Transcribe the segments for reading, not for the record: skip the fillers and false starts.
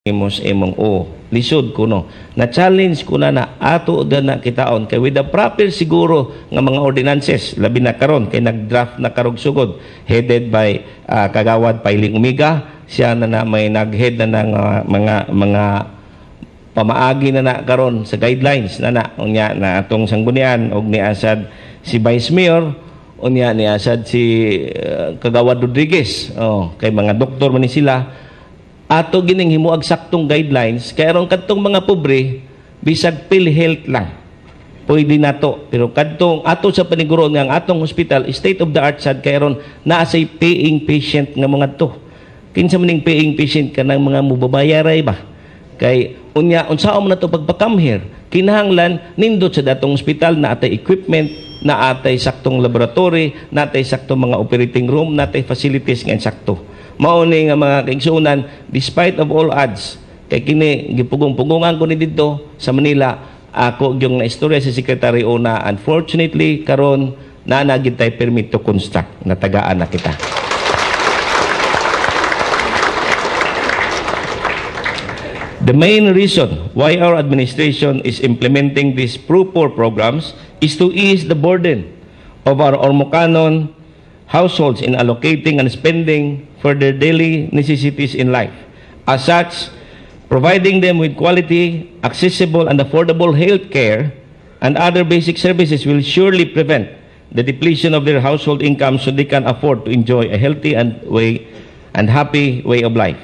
imos imong lisod ko no na challenge ko na ato na kitaon kay with the proper siguro nga mga ordinances labi na karon kay nagdraft na karog sugod headed by Kagawad Pailing Umiga. Siya na may naghead na ng mga pamaagi na karon sa guidelines na unya na atong sanggunian og ni asad si Vice Mayor, unya ni asad si Kagawad Rodriguez, kay mga doktor man ni sila ato gining himuag saktong guidelines kay aron kadtong mga pobre bisag PhilHealth lang pwede nato, pero kadtong ato sa paniguron nga ang atong hospital state of the art sad kay aron naa say paying patient nga mga to. Kinsa maning paying patient kanang mga mubabayaray ba kay unya unsaon man nato pagpa-come here kinahanglan nindot sa datong hospital na atay equipment, na atay saktong laboratory, na atay saktong mga operating room, na atay facilities nga sakto. Mao ni nga mga kaigsuonan, despite of all odds kay kini gipugong-pugungan ko ni didto sa Manila, ako yung naistorya si Secretary Ona, unfortunately karon na nagitay permit to construct, natagaan na kita. The main reason why our administration is implementing these PRUPOR programs is to ease the burden of our Ormocanon households in allocating and spending for their daily necessities in life. As such, providing them with quality, accessible, and affordable health care and other basic services will surely prevent the depletion of their household income so they can afford to enjoy a healthy and happy way of life.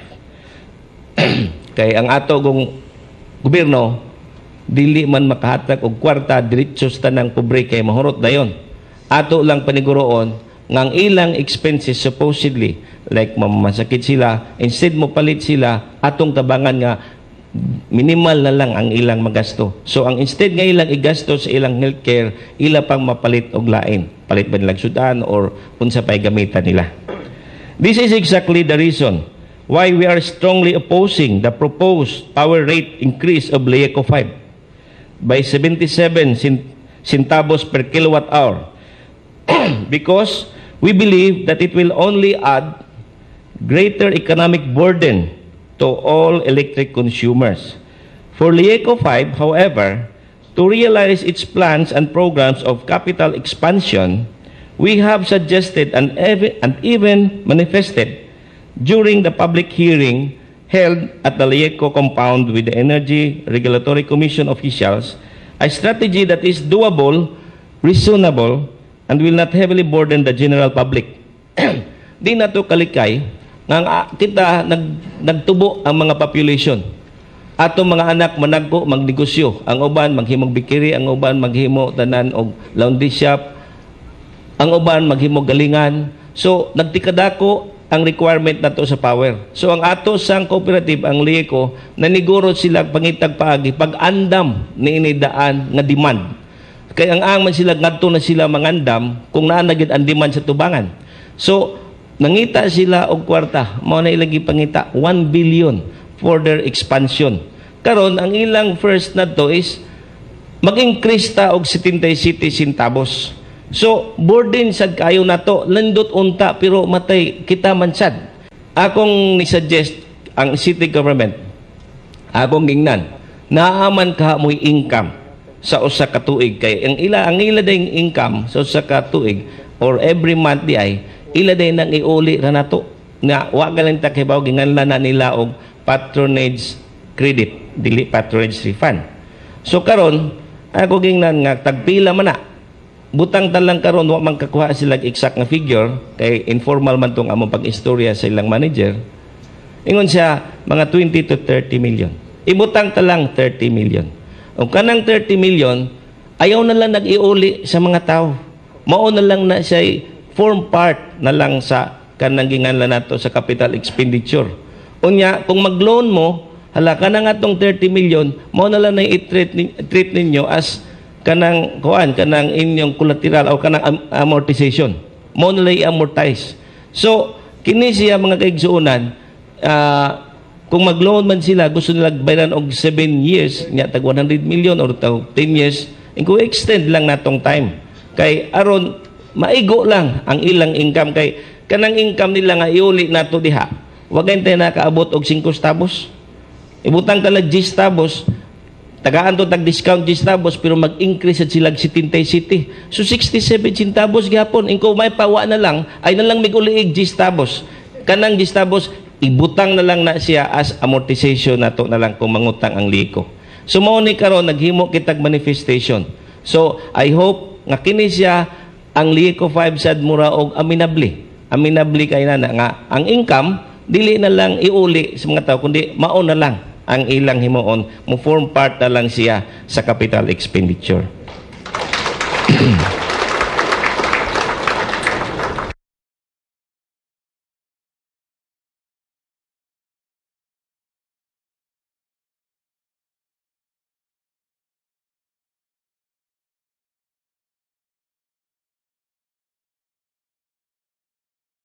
Kay ang ato gong gobyerno dili man makahatag og kwarta diretso sa tanang pobre kay mahurot dayon. Ato lang paniguroon ngang ilang expenses supposedly like mamasakit sila, instead mo palit sila atong tabangan nga minimal na lang ang ilang magasto. So ang instead nga ilang igasto sa ilang healthcare, ila pang mapalit og lain, palit ba nilang sudan or unsa pay gamitan nila. This is exactly the reason why we are strongly opposing the proposed power rate increase of LIECO 5 by 77 centavos per kilowatt hour because we believe that it will only add greater economic burden to all electric consumers. For LIECO 5, however, to realize its plans and programs of capital expansion, we have suggested and even manifested during the public hearing held at the LIECO compound with the Energy Regulatory Commission officials a strategy that is doable, reasonable, and will not heavily burden the general public. Di na to kalikay nga kita nagtubo ang mga population. Ato mga anak managko magnegosyo, ang uban maghimog bikiri, ang uban maghimo tanan og laundry shop, ang uban maghimo galingan. So nagtikadako ang requirement nato sa power. So ang ato sang cooperative ang LIECO naniguro sila pangitag paagi pag-andam ni inidaan nga demand. Kaya ang man sila ngadto na sila mangandam kung naa na gid ang demand sa tubangan. So nangita sila og kwarta, mao na ilang gipangita 1 billion for their expansion. Karon ang ilang first nadto is mag-increase ta og 77 centavos. So, burden sad kayo na to, landot unta pero matay kita man sad. Akong ni-suggest ang city government, akong gingnan, naaman ka mo'y income sa usa ka tuig kay ang ila ding income sa usa ka tuig or every month di ay ila day nang iuli ra nato nga wa galing ta kay baw ginganlan na nila og patronage credit dili patronage refund. So karon ako gingnan nga tagpila man na butang talang karon wa man kakuha sila exact nga figure kay informal man tong among pag-istorya sa ilang manager. Ingon siya mga 20 to 30 million. Ibutang talang 30 million. O kanang 30 million ayaw na lang nag-iuli sa mga tao. Mao na lang na siya form part na lang sa kanang ginganlan nato sa capital expenditure. Unya kung mag-loan mo hala kanang atong 30 million mao na lang na i-treat ninyo as kanang kanang inyong collateral o kanang amortization mo na lay amortize. So kini siya mga kaigsuonan kung mag-loan man sila gusto nila bayaran og 7 years nya tag 100 million or tag 10 years kung extend lang natong time kay aron maigo lang ang ilang income kay kanang income nila nga iuli nato diha wa gayud tayo nakaabot og 5 centavos Ibutang talag gistabos, tagaan to tag-discount gistabos, pero mag-increase at silag 70 city. So 67 centavos gihapon. Ingko may pawa na lang, ay na lang miguliig gistabos. Kanang gistabos, ibutang na lang na siya as amortization na to na lang kung mangutang ang liko. So mao ni karon naghimo kitag manifestation. So I hope nga kini siya ang liko 5 sad mura og aminabli. Aminabli kay na nga ang income dili na lang iuli sa mga tao kundi mao na lang ang ilang himuon, mo form part na lang siya sa capital expenditure.